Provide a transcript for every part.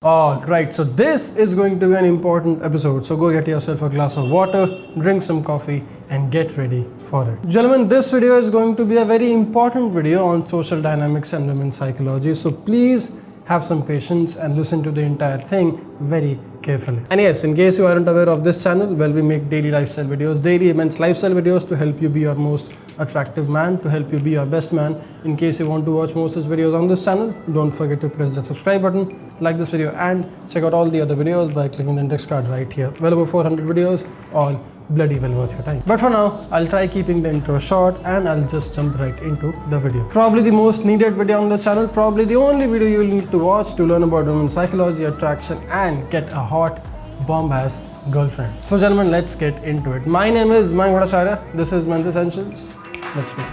Alright, so this is going to be an important episode. So go get yourself a glass of water, drink some coffee, and get ready for it. Gentlemen, this video is going to be a very important video on social dynamics and women's psychology. So please have some patience and listen to the entire thing very carefully. And yes, in case you aren't aware of this channel, well, we make daily lifestyle videos, daily immense lifestyle videos to help you be your most attractive man, to help you be your best man. In case you want to watch more such videos on this channel, don't forget to press that subscribe button, like this video, and check out all the other videos by clicking the index card right here. Well over 400 videos, all bloody well worth your time. But for now, I'll try keeping the intro short and I'll just jump right into the video. Probably the most needed video on the channel, probably the only video you'll need to watch to learn about women's psychology, attraction, and get a hot bomb-ass girlfriend. So gentlemen, let's get into it. My name is Mayank Bhattacharya. This is Men's Essentials. Let's go.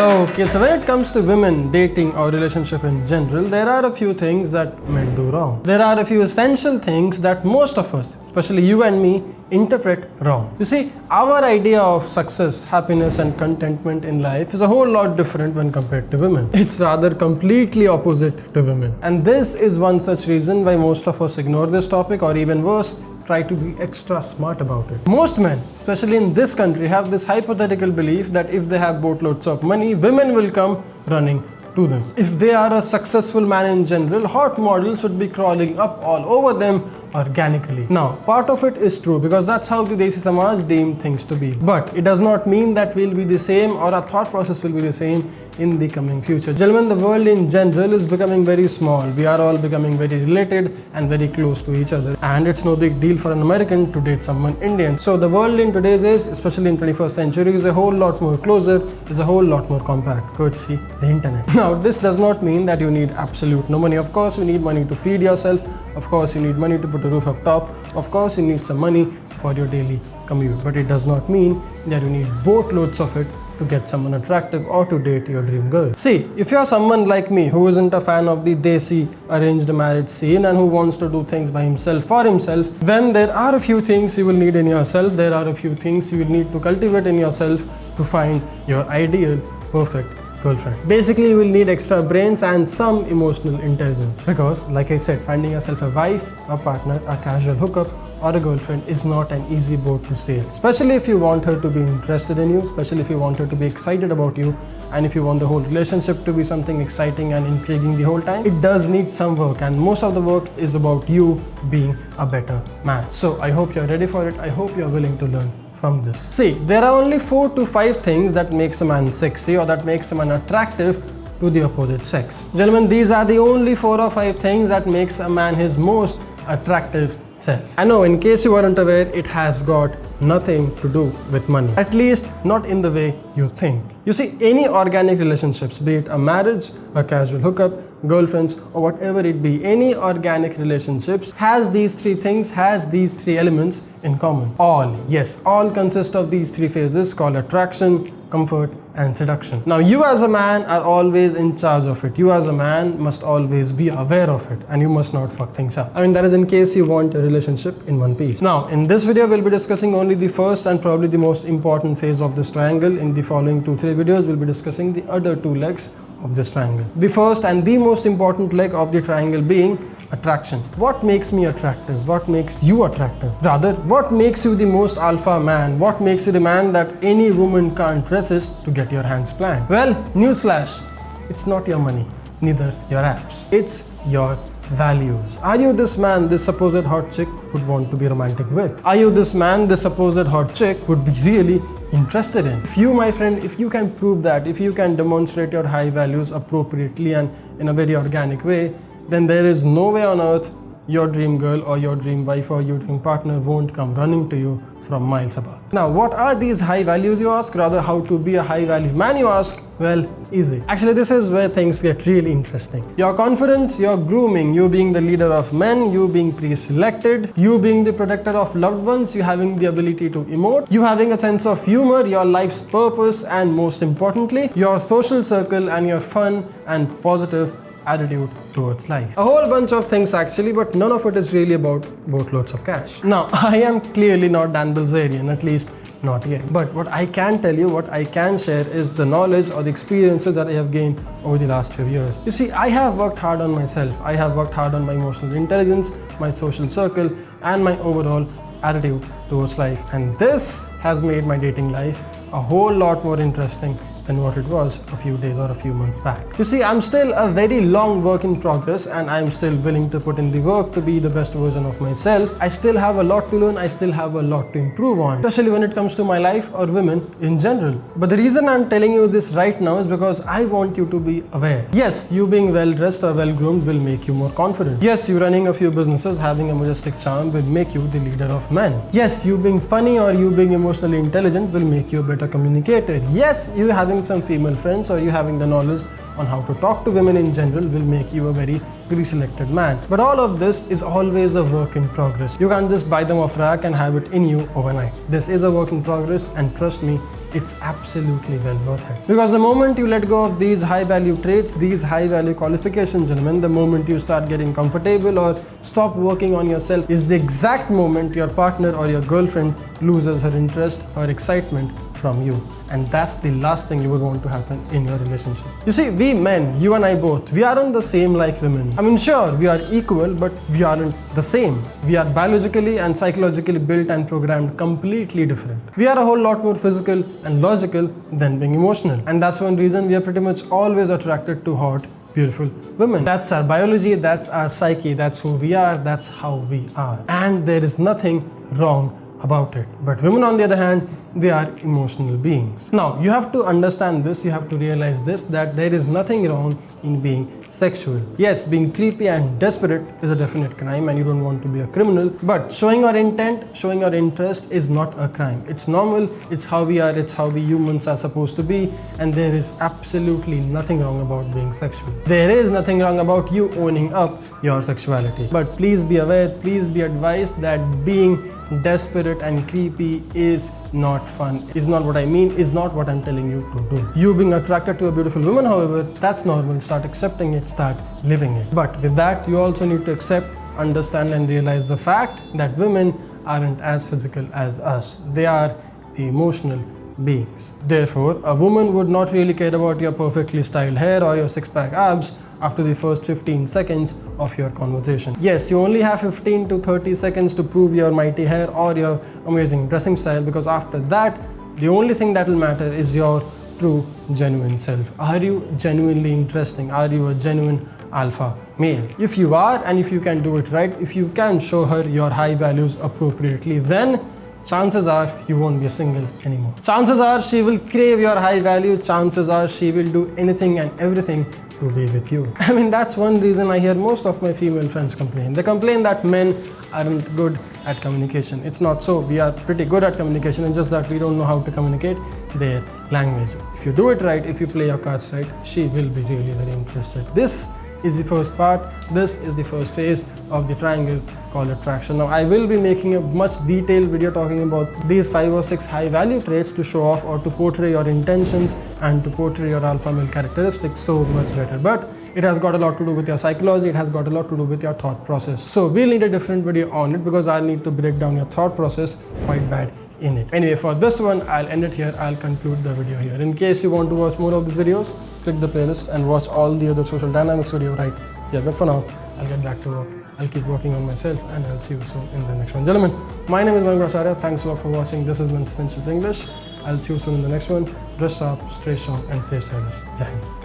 Okay, so when it comes to women, dating or relationship in general, there are a few things that men do wrong. There are a few essential things that most of us, especially you and me, interpret wrong. You see, our idea of success, happiness and contentment in life is a whole lot different when compared to women. It's rather completely opposite to women. And this is one such reason why most of us ignore this topic, or even worse, try to be extra smart about it. Most men, especially in this country, have this hypothetical belief that if they have boatloads of money, women will come running to them. If they are a successful man in general, hot models would be crawling up all over them organically. Now, part of it is true because that's how the Desi Samaj deem things to be. But it does not mean that we'll be the same or our thought process will be the same in the coming future. Gentlemen, the world in general is becoming very small. We are all becoming very related and very close to each other. And it's no big deal for an American to date someone Indian. So the world in today's age, especially in 21st century, is a whole lot more closer, is a whole lot more compact, courtesy the internet. Now, this does not mean that you need absolute no money. Of course, you need money to feed yourself. Of course, you need money to put a roof up top. Of course, you need some money for your daily commute. But it does not mean that you need boatloads of it to get someone attractive or to date your dream girl. See, if you're someone like me who isn't a fan of the Desi arranged marriage scene and who wants to do things by himself for himself, then there are a few things you will need in yourself. There are a few things you will need to cultivate in yourself to find your ideal, perfect girlfriend. Basically, you will need extra brains and some emotional intelligence. Because, like I said, finding yourself a wife, a partner, a casual hookup, or a girlfriend is not an easy boat to sail. Especially if you want her to be interested in you, especially if you want her to be excited about you, and if you want the whole relationship to be something exciting and intriguing the whole time, it does need some work, and most of the work is about you being a better man. So I hope you're ready for it. I hope you're willing to learn from this. See, there are only 4 to 5 things that makes a man sexy or that makes a man attractive to the opposite sex. Gentlemen, these are the only 4 or 5 things that makes a man his most attractive self. I know, in case you weren't aware, it has got nothing to do with money. At least not in the way you think. You see, any organic relationships, be it a marriage, a casual hookup, girlfriends, or whatever it be, any organic relationships has these 3 things, has these 3 elements in common. All, yes, all consist of these 3 phases called attraction, comfort, and seduction. Now, you as a man are always in charge of it. You as a man must always be aware of it, and you must not fuck things up. I mean, that is in case you want a relationship in one piece. Now, in this video, we'll be discussing only the first and probably the most important phase of this triangle. In the following 2-3 videos, we'll be discussing the other 2 legs of this triangle. The first and the most important leg of the triangle being attraction. What makes me attractive? What makes you attractive? Rather, what makes you the most alpha man? What makes you the man that any woman can't resist to get your hands planned? Well, newsflash, it's not your money, neither your abs. It's your values. Are you this man this supposed hot chick would want to be romantic with? Are you this man this supposed hot chick would be really interested in? If you, my friend, if you can prove that, if you can demonstrate your high values appropriately and in a very organic way, then there is no way on earth your dream girl or your dream wife or your dream partner won't come running to you from miles above. Now, what are these high values, you ask? Rather, how to be a high value man, you ask? Well, easy. Actually, this is where things get really interesting. Your confidence, your grooming, you being the leader of men, you being pre-selected, you being the protector of loved ones, you having the ability to emote, you having a sense of humor, your life's purpose, and most importantly, your social circle and your fun and positive attitude towards life. A whole bunch of things actually, but none of it is really about boatloads of cash. Now, I am clearly not Dan Bilzerian, at least not yet. But what I can tell you, what I can share is the knowledge or the experiences that I have gained over the last few years. You see, I have worked hard on myself. I have worked hard on my emotional intelligence, my social circle, and my overall attitude towards life. And this has made my dating life a whole lot more interesting than what it was a few days or a few months back. You see, I'm still a very long work in progress, and I'm still willing to put in the work to be the best version of myself. I still have a lot to learn, I still have a lot to improve on, especially when it comes to my life or women in general. But the reason I'm telling you this right now is because I want you to be aware. Yes, you being well dressed or well groomed will make you more confident. Yes, you running a few businesses, having a majestic charm will make you the leader of men. Yes, you being funny or you being emotionally intelligent will make you a better communicator. Yes, you having some female friends or you having the knowledge on how to talk to women in general will make you a very pre-selected man. But all of this is always a work in progress. You can't just buy them off rack and have it in you overnight. This is a work in progress, and trust me, it's absolutely well worth it. Because the moment you let go of these high value traits, these high value qualifications, gentlemen, the moment you start getting comfortable or stop working on yourself is the exact moment your partner or your girlfriend loses her interest or excitement from you. And that's the last thing you would want to happen in your relationship. You see, we men, you and I both, we aren't the same like women. I mean, sure, we are equal, but we aren't the same. We are biologically and psychologically built and programmed completely different. We are a whole lot more physical and logical than being emotional. And that's one reason we are pretty much always attracted to hot, beautiful women. That's our biology, that's our psyche, that's who we are, that's how we are. And there is nothing wrong about it. But women, on the other hand, they are emotional beings. Now, you have to understand this, you have to realize this, that there is nothing wrong in being sexual. Yes, being creepy and desperate is a definite crime and you don't want to be a criminal, but showing your intent, showing your interest is not a crime. It's normal, it's how we are, it's how we humans are supposed to be, and there is absolutely nothing wrong about being sexual. There is nothing wrong about you owning up your sexuality. But please be aware, please be advised that being desperate and creepy is not fun, is not what I mean, is not what I'm telling you to do. You being attracted to a beautiful woman, however, that's normal. Start accepting it, start living it. But with that, you also need to accept, understand and realize the fact that women aren't as physical as us. They are the emotional beings. Therefore, a woman would not really care about your perfectly styled hair or your six-pack abs after the first 15 seconds of your conversation. Yes, you only have 15 to 30 seconds to prove your mighty hair or your amazing dressing style, because after that, the only thing that will matter is your true, genuine self. Are you genuinely interesting? Are you a genuine alpha male? If you are, and if you can do it right, if you can show her your high values appropriately, then chances are you won't be single anymore. Chances are she will crave your high value. Chances are she will do anything and everything to be with you. I mean, that's one reason I hear most of my female friends complain. They complain that men aren't good at communication. It's not so. We are pretty good at communication, and just that we don't know how to communicate their language. If you do it right, if you play your cards right, she will be really very interested. This is the first part. This is the first phase of the triangle called attraction. Now, I will be making a much detailed video talking about these 5 or 6 high value traits to show off or to portray your intentions and to portray your alpha male characteristics so much better. But it has got a lot to do with your psychology, it has got a lot to do with your thought process. So we'll need a different video on it, because I need to break down your thought process quite bad in it. Anyway, for this one, I'll end it here. I'll conclude the video here. In case you want to watch more of these videos, click the playlist and watch all the other social dynamics video right here. But for now, I'll get back to work. I'll keep working on myself, and I'll see you soon in the next one. Gentlemen, my name is Mayank Bhattacharya. Thanks a lot for watching. This is Mental Essentials English. I'll see you soon in the next one. Dress sharp, stay strong, and stay stylish. Jai Hind.